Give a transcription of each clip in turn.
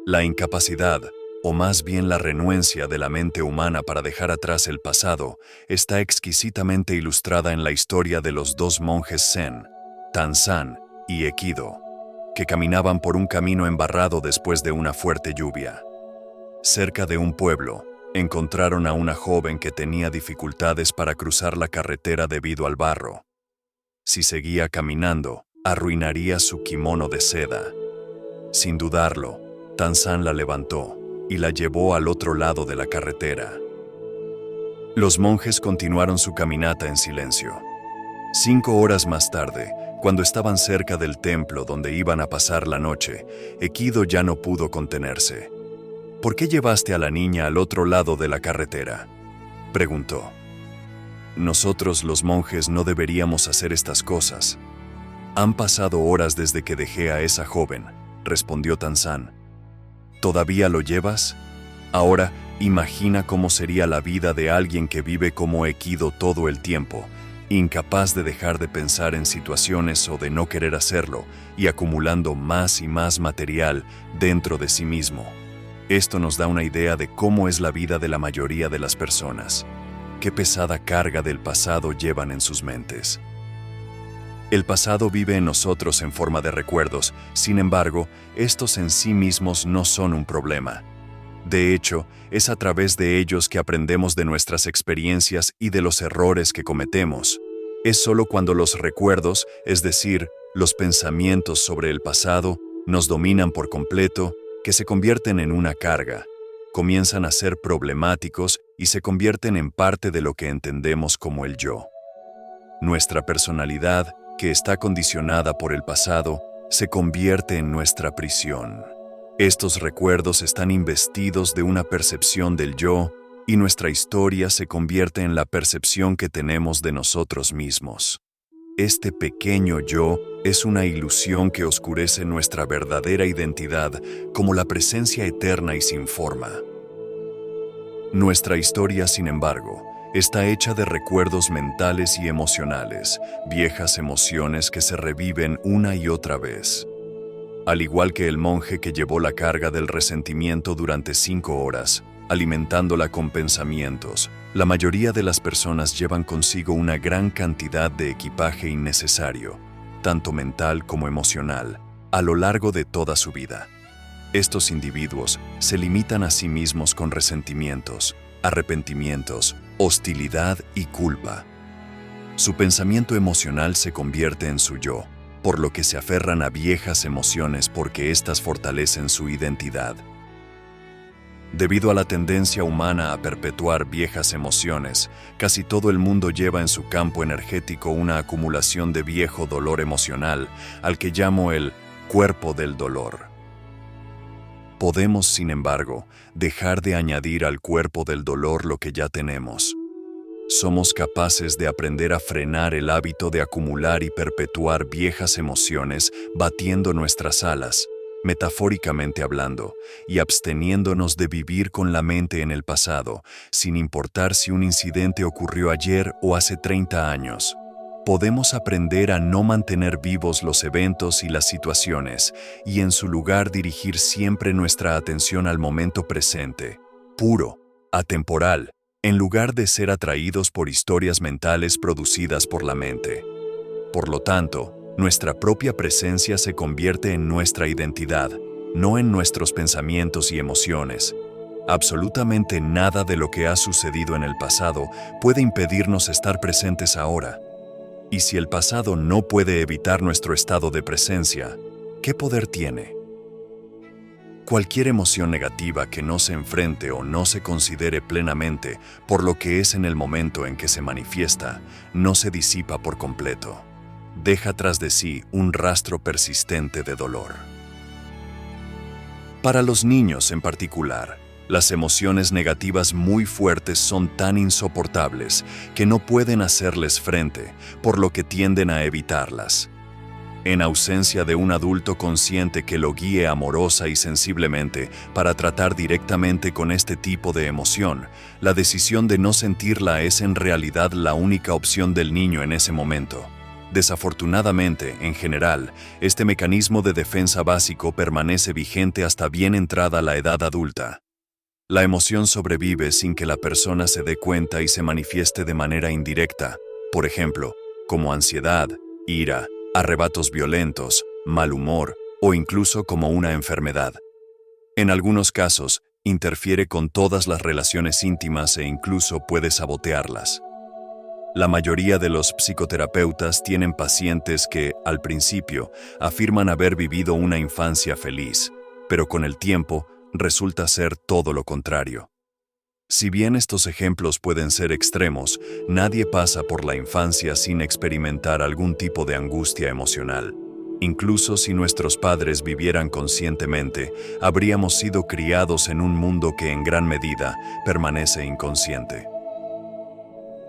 La incapacidad, o más bien la renuencia de la mente humana para dejar atrás el pasado, está exquisitamente ilustrada en la historia de los dos monjes Zen, Tanzan y Ekido, que caminaban por un camino embarrado después de una fuerte lluvia. Cerca de un pueblo, encontraron a una joven que tenía dificultades para cruzar la carretera debido al barro. Si seguía caminando, arruinaría su kimono de seda. Sin dudarlo, Tanzan la levantó y la llevó al otro lado de la carretera. Los monjes continuaron su caminata en silencio. 5 horas más tarde, cuando estaban cerca del templo donde iban a pasar la noche, Ekido ya no pudo contenerse. ¿Por qué llevaste a la niña al otro lado de la carretera?, preguntó. Nosotros los monjes no deberíamos hacer estas cosas. Han pasado horas desde que dejé a esa joven, respondió Tanzan. ¿Todavía lo llevas? Ahora, imagina cómo sería la vida de alguien que vive como Ekido todo el tiempo, incapaz de dejar de pensar en situaciones o de no querer hacerlo, y acumulando más y más material dentro de sí mismo. Esto nos da una idea de cómo es la vida de la mayoría de las personas. Qué pesada carga del pasado llevan en sus mentes. El pasado vive en nosotros en forma de recuerdos, sin embargo, estos en sí mismos no son un problema. De hecho, es a través de ellos que aprendemos de nuestras experiencias y de los errores que cometemos. Es solo cuando los recuerdos, es decir, los pensamientos sobre el pasado, nos dominan por completo, que se convierten en una carga, comienzan a ser problemáticos y se convierten en parte de lo que entendemos como el yo. Nuestra personalidad, que está condicionada por el pasado, se convierte en nuestra prisión. Estos recuerdos están investidos de una percepción del yo y nuestra historia se convierte en la percepción que tenemos de nosotros mismos. Este pequeño yo es una ilusión que oscurece nuestra verdadera identidad como la presencia eterna y sin forma. Nuestra historia, sin embargo, está hecha de recuerdos mentales y emocionales, viejas emociones que se reviven una y otra vez. Al igual que el monje que llevó la carga del resentimiento durante 5 horas, alimentándola con pensamientos, la mayoría de las personas llevan consigo una gran cantidad de equipaje innecesario, tanto mental como emocional, a lo largo de toda su vida. Estos individuos se limitan a sí mismos con resentimientos, arrepentimientos, hostilidad y culpa. Su pensamiento emocional se convierte en su yo, por lo que se aferran a viejas emociones porque éstas fortalecen su identidad. Debido a la tendencia humana a perpetuar viejas emociones, casi todo el mundo lleva en su campo energético una acumulación de viejo dolor emocional, al que llamo el cuerpo del dolor. Podemos, sin embargo, dejar de añadir al cuerpo del dolor lo que ya tenemos. Somos capaces de aprender a frenar el hábito de acumular y perpetuar viejas emociones batiendo nuestras alas, metafóricamente hablando, y absteniéndonos de vivir con la mente en el pasado, sin importar si un incidente ocurrió ayer o hace 30 años. Podemos aprender a no mantener vivos los eventos y las situaciones, y en su lugar dirigir siempre nuestra atención al momento presente, puro, atemporal, en lugar de ser atraídos por historias mentales producidas por la mente. Por lo tanto, nuestra propia presencia se convierte en nuestra identidad, no en nuestros pensamientos y emociones. Absolutamente nada de lo que ha sucedido en el pasado puede impedirnos estar presentes ahora. Y si el pasado no puede evitar nuestro estado de presencia, ¿qué poder tiene? Cualquier emoción negativa que no se enfrente o no se considere plenamente por lo que es en el momento en que se manifiesta, no se disipa por completo. Deja tras de sí un rastro persistente de dolor. Para los niños en particular, las emociones negativas muy fuertes son tan insoportables que no pueden hacerles frente, por lo que tienden a evitarlas. En ausencia de un adulto consciente que lo guíe amorosa y sensiblemente para tratar directamente con este tipo de emoción, la decisión de no sentirla es en realidad la única opción del niño en ese momento. Desafortunadamente, en general, este mecanismo de defensa básico permanece vigente hasta bien entrada la edad adulta. La emoción sobrevive sin que la persona se dé cuenta y se manifieste de manera indirecta, por ejemplo, como ansiedad, ira, arrebatos violentos, mal humor o incluso como una enfermedad. En algunos casos, interfiere con todas las relaciones íntimas e incluso puede sabotearlas. La mayoría de los psicoterapeutas tienen pacientes que, al principio, afirman haber vivido una infancia feliz, pero con el tiempo resulta ser todo lo contrario. Si bien estos ejemplos pueden ser extremos, nadie pasa por la infancia sin experimentar algún tipo de angustia emocional. Incluso si nuestros padres vivieran conscientemente, habríamos sido criados en un mundo que en gran medida permanece inconsciente.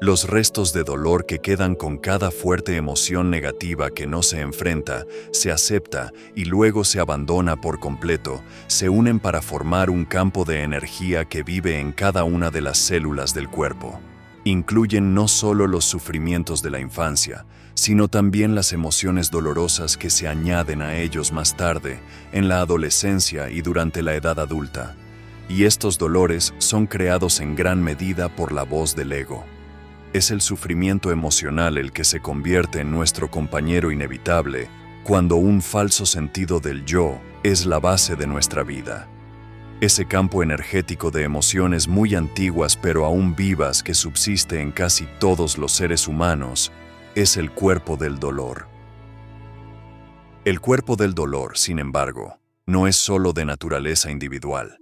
Los restos de dolor que quedan con cada fuerte emoción negativa que no se enfrenta, se acepta y luego se abandona por completo, se unen para formar un campo de energía que vive en cada una de las células del cuerpo. Incluyen no solo los sufrimientos de la infancia, sino también las emociones dolorosas que se añaden a ellos más tarde, en la adolescencia y durante la edad adulta. Y estos dolores son creados en gran medida por la voz del ego. Es el sufrimiento emocional el que se convierte en nuestro compañero inevitable cuando un falso sentido del yo es la base de nuestra vida. Ese campo energético de emociones muy antiguas pero aún vivas que subsiste en casi todos los seres humanos es el cuerpo del dolor. El cuerpo del dolor, sin embargo, no es solo de naturaleza individual.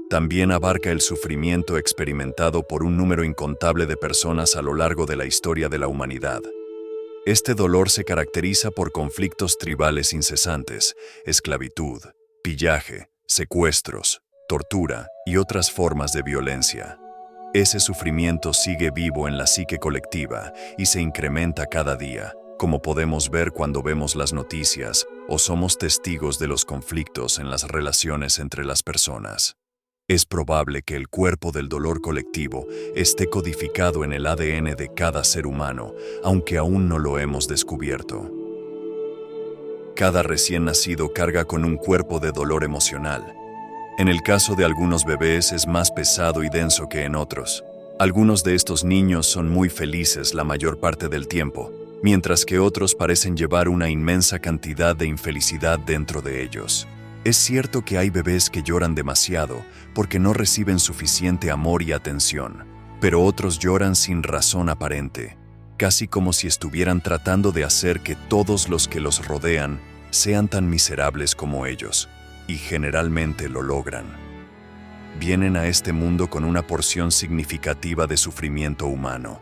También abarca el sufrimiento experimentado por un número incontable de personas a lo largo de la historia de la humanidad. Este dolor se caracteriza por conflictos tribales incesantes, esclavitud, pillaje, secuestros, tortura y otras formas de violencia. Ese sufrimiento sigue vivo en la psique colectiva y se incrementa cada día, como podemos ver cuando vemos las noticias o somos testigos de los conflictos en las relaciones entre las personas. Es probable que el cuerpo del dolor colectivo esté codificado en el ADN de cada ser humano, aunque aún no lo hemos descubierto. Cada recién nacido carga con un cuerpo de dolor emocional. En el caso de algunos bebés es más pesado y denso que en otros. Algunos de estos niños son muy felices la mayor parte del tiempo, mientras que otros parecen llevar una inmensa cantidad de infelicidad dentro de ellos. Es cierto que hay bebés que lloran demasiado porque no reciben suficiente amor y atención, pero otros lloran sin razón aparente, casi como si estuvieran tratando de hacer que todos los que los rodean sean tan miserables como ellos, y generalmente lo logran. Vienen a este mundo con una porción significativa de sufrimiento humano.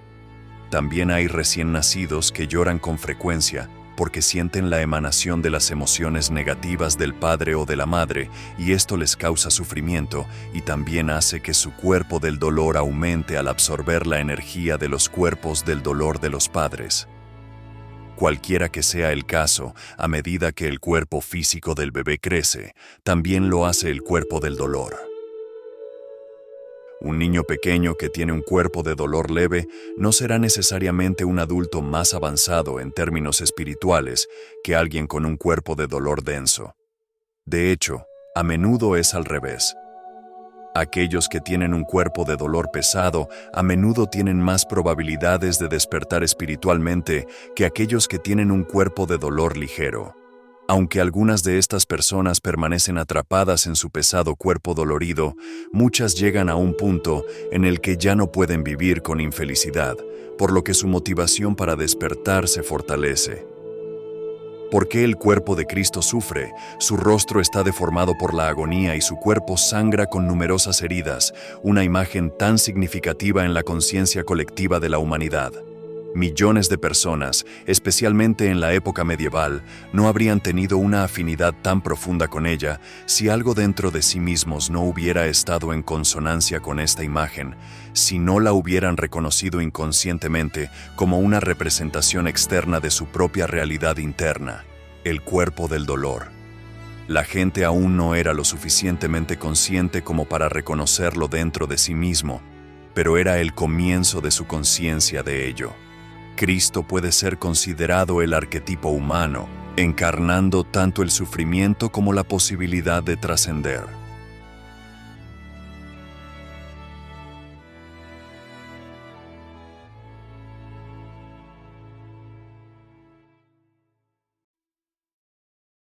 También hay recién nacidos que lloran con frecuencia porque sienten la emanación de las emociones negativas del padre o de la madre, y esto les causa sufrimiento y también hace que su cuerpo del dolor aumente al absorber la energía de los cuerpos del dolor de los padres. Cualquiera que sea el caso, a medida que el cuerpo físico del bebé crece, también lo hace el cuerpo del dolor. Un niño pequeño que tiene un cuerpo de dolor leve no será necesariamente un adulto más avanzado en términos espirituales que alguien con un cuerpo de dolor denso. De hecho, a menudo es al revés. Aquellos que tienen un cuerpo de dolor pesado a menudo tienen más probabilidades de despertar espiritualmente que aquellos que tienen un cuerpo de dolor ligero. Aunque algunas de estas personas permanecen atrapadas en su pesado cuerpo dolorido, muchas llegan a un punto en el que ya no pueden vivir con infelicidad, por lo que su motivación para despertar se fortalece. ¿Por qué el cuerpo de Cristo sufre? Su rostro está deformado por la agonía y su cuerpo sangra con numerosas heridas, una imagen tan significativa en la conciencia colectiva de la humanidad. Millones de personas, especialmente en la época medieval, no habrían tenido una afinidad tan profunda con ella si algo dentro de sí mismos no hubiera estado en consonancia con esta imagen, si no la hubieran reconocido inconscientemente como una representación externa de su propia realidad interna, el cuerpo del dolor. La gente aún no era lo suficientemente consciente como para reconocerlo dentro de sí mismo, pero era el comienzo de su conciencia de ello. Cristo puede ser considerado el arquetipo humano, encarnando tanto el sufrimiento como la posibilidad de trascender.